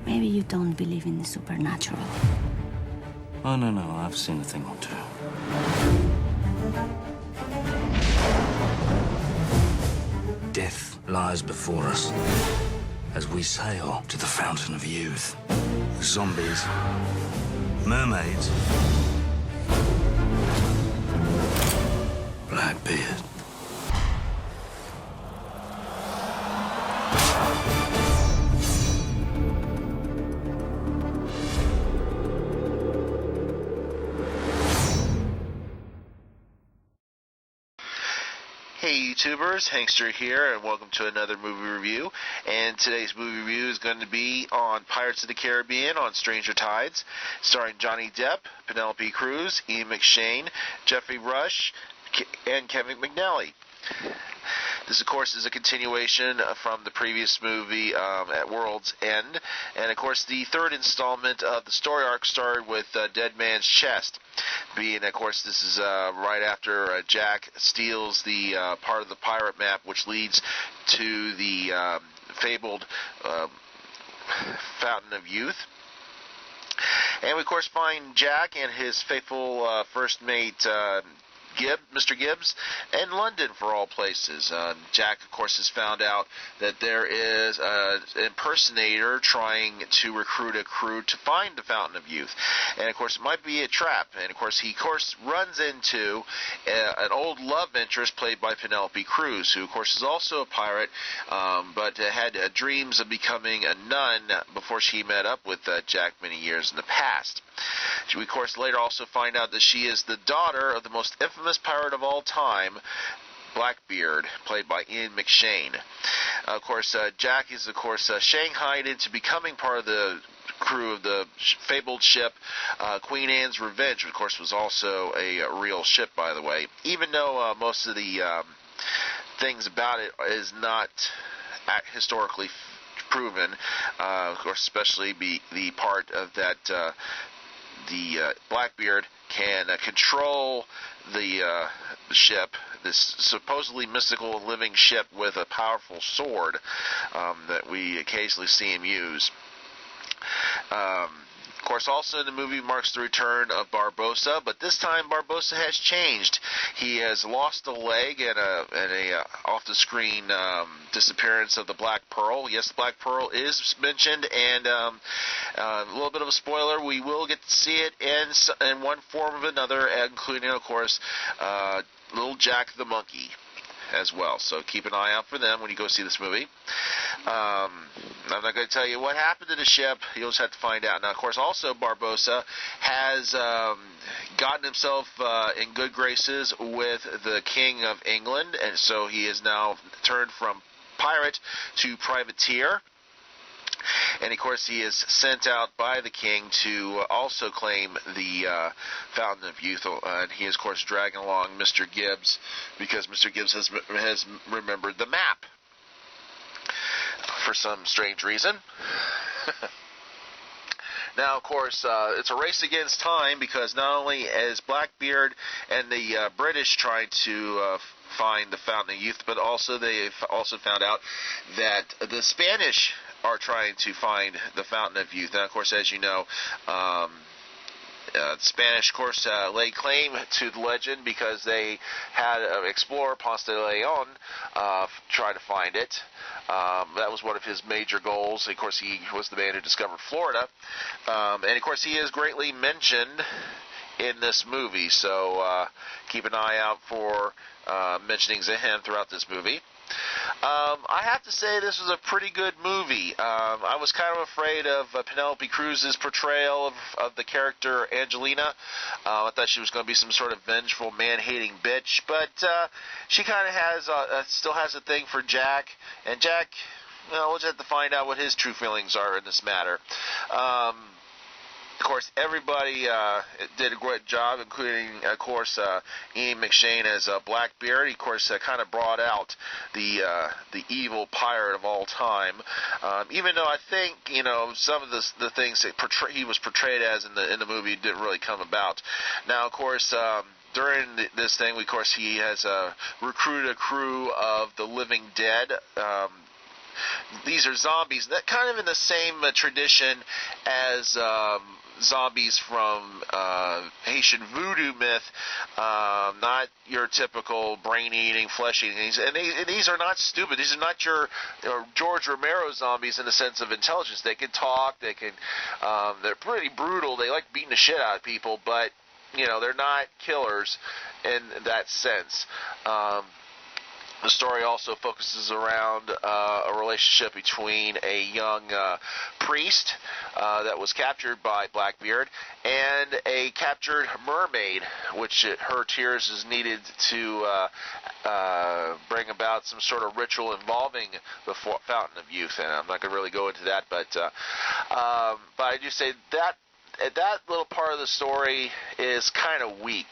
Maybe you don't believe in the supernatural. Oh, no, I've seen a thing or two. Death lies before us as we sail to the fountain of youth. Zombies, mermaids, Blackbeard. Hey YouTubers, Hankster here, and welcome to another movie review. And today's movie review is going to be on Pirates of the Caribbean on Stranger Tides, starring Johnny Depp, Penelope Cruz, Ian McShane, Jeffrey Rush, and Kevin McNally. This, of course, is a continuation from the previous movie at World's End. And, of course, the third installment of the story arc started with Dead Man's Chest. Being, of course, this is right after Jack steals the part of the pirate map which leads to the fabled Fountain of Youth. And we, of course, find Jack and his faithful first mate, Mr. Gibbs, in London, for all places. Jack, of course, has found out that there is an impersonator trying to recruit a crew to find the Fountain of Youth. And, of course, it might be a trap. And, of course, he runs into an old love interest played by Penelope Cruz, who, of course, is also a pirate, but had dreams of becoming a nun before she met up with Jack many years in the past. We, of course, later also find out that she is the daughter of the most infamous pirate of all time, Blackbeard, played by Ian McShane. Of course, Jack is, of course, shanghaied into becoming part of the crew of the fabled ship Queen Anne's Revenge, which, of course, was also a real ship, by the way, even though most of the things about it is not historically proven, of course, especially the part of that the Blackbeard can control the ship, this supposedly mystical living ship with a powerful sword that we occasionally see him use. Of course, also in the movie marks the return of Barbossa, but this time Barbossa has changed. He has lost a leg and a off-the-screen disappearance of the Black Pearl. Yes, the Black Pearl is mentioned, and a little bit of a spoiler, we will get to see it in one form or another, including, of course, little Jack the Monkey as well. So keep an eye out for them when you go see this movie. I'm not going to tell you what happened to the ship. You'll just have to find out. Now, of course, also Barbossa has gotten himself in good graces with the King of England, and so he is now turned from pirate to privateer. And, of course, he is sent out by the king to also claim the Fountain of Youth. And he is, of course, dragging along Mr. Gibbs because Mr. Gibbs has remembered the map for some strange reason. Now, of course, it's a race against time because not only is Blackbeard and the British trying to find the Fountain of Youth, but also they've also found out that the Spanish are trying to find the Fountain of Youth. And, of course, as you know, the Spanish, of course, lay claim to the legend because they had an explorer, Ponce de Leon, try to find it. That was one of his major goals. Of course, he was the man who discovered Florida. And, of course, he is greatly mentioned in this movie. So keep an eye out for mentionings of him throughout this movie. I have to say this was a pretty good movie. I was kind of afraid of Penelope Cruz's portrayal of the character Angelina. I thought she was going to be some sort of vengeful, man-hating bitch, but she kind of has still has a thing for Jack, and Jack, well, we'll just have to find out what his true feelings are in this matter. Of course, everybody did a great job, including, of course, Ian McShane as Blackbeard. He, of course, kind of brought out the evil pirate of all time. Even though I think, some of the things that he was portrayed as in the movie didn't really come about. Now, of course, during this thing, of course, he has recruited a crew of the living dead. these are zombies that kind of in the same tradition as zombies from Haitian voodoo myth, not your typical brain-eating, flesh-eating things. And these are not stupid. These are not your George Romero zombies in the sense of intelligence. They can talk. They can. They're pretty brutal. They like beating the shit out of people, but they're not killers in that sense. The story also focuses around a relationship between a young priest that was captured by Blackbeard and a captured mermaid, which her tears is needed to bring about some sort of ritual involving the Fountain of Youth. And I'm not going to really go into that, but I do say that little part of the story is kind of weak.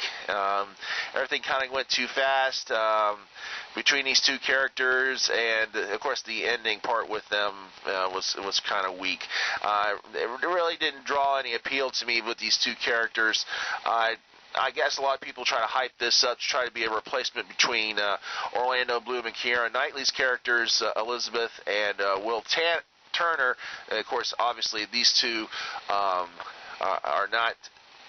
Everything kind of went too fast between these two characters, and of course the ending part with them was kind of weak. It really didn't draw any appeal to me with these two characters. I guess a lot of people try to hype this up to try to be a replacement between Orlando Bloom and Keira Knightley's characters, Elizabeth and Will Turner. And of course, obviously, these two are not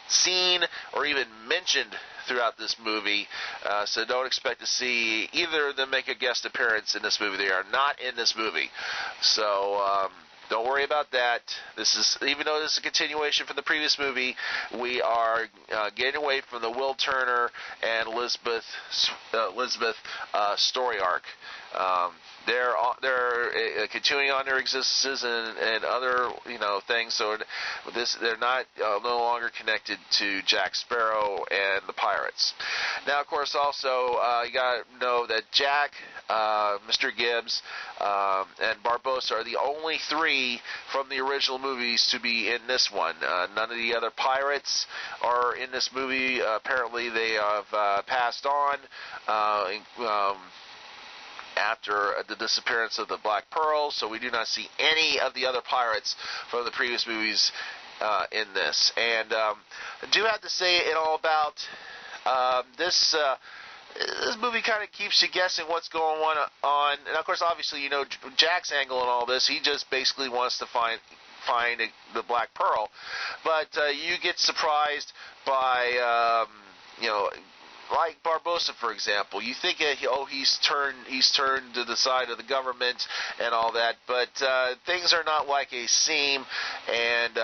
seen or even mentioned throughout this movie, so don't expect to see either of them make a guest appearance in this movie. They are not in this movie, so don't worry about that. This is, even though this is a continuation from the previous movie, we are getting away from the Will Turner and Elizabeth story arc. They're continuing on their existences and other things. So they're not no longer connected to Jack Sparrow and the pirates. Now, of course, also you got to know that Jack, Mr. Gibbs, and Barbossa are the only three from the original movies to be in this one. None of the other pirates are in this movie. Apparently, they have passed on. After the disappearance of the Black Pearl, so we do not see any of the other pirates from the previous movies in this. And I do have to say it all about this movie kind of keeps you guessing what's going on. And of course, obviously, Jack's angle and all this, he just basically wants to find the Black Pearl. But you get surprised by, like Barbossa, for example. You think, he's turned to the side of the government and all that, but things are not like they seem, and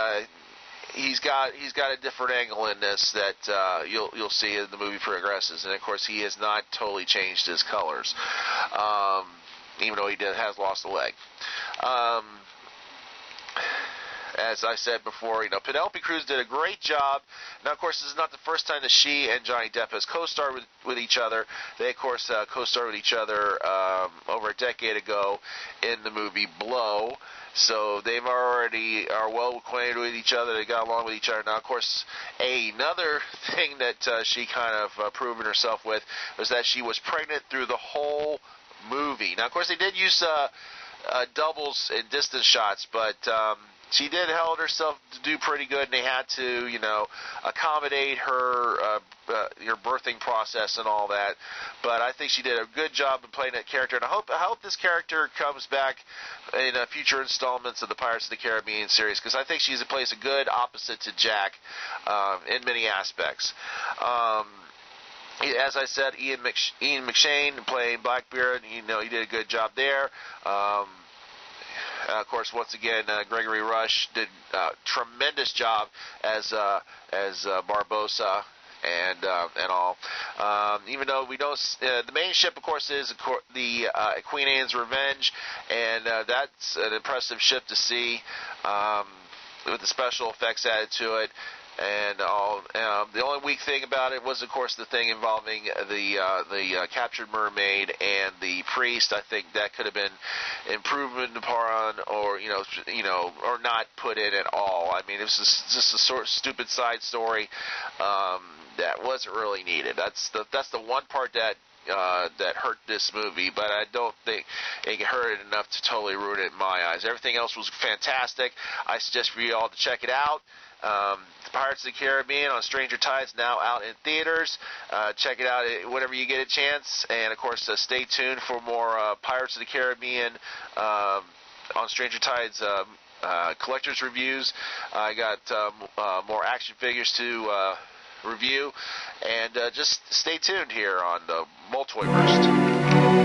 he's got a different angle in this that you'll see as the movie progresses. And of course, he has not totally changed his colors, even though he has lost a leg. As I said before, Penelope Cruz did a great job. Now, of course, this is not the first time that she and Johnny Depp has co-starred with each other. They, of course, co-starred with each other over a decade ago in the movie Blow. So they already are well acquainted with each other. They got along with each other. Now, of course, another thing that she kind of proven herself with was that she was pregnant through the whole movie. Now, of course, they did use doubles and distance shots, but she did held herself to do pretty good, and they had to, accommodate her birthing process and all that. But I think she did a good job in playing that character, and I hope this character comes back in future installments of the Pirates of the Caribbean series, because I think she plays a good opposite to Jack in many aspects. As I said, Ian McShane playing Blackbeard, he did a good job there. Of course, once again, Gregory Rush did a tremendous job as Barbossa and all. Even though we don't, the main ship, of course, is the Queen Anne's Revenge, and that's an impressive ship to see with the special effects added to it. And all. The only weak thing about it was, of course, the thing involving the captured mermaid and the priest. I think that could have been improved upon, or or not put in at all. I mean, it was just a sort of stupid side story that wasn't really needed. That's the one part that that hurt this movie, but I don't think it hurt it enough to totally ruin it in my eyes. Everything else was fantastic. I suggest for you all to check it out. Pirates of the Caribbean on Stranger Tides, now out in theaters. Check it out whenever you get a chance. And, of course, stay tuned for more Pirates of the Caribbean on Stranger Tides collector's reviews. I got more action figures to review. And just stay tuned here on the Multiverse.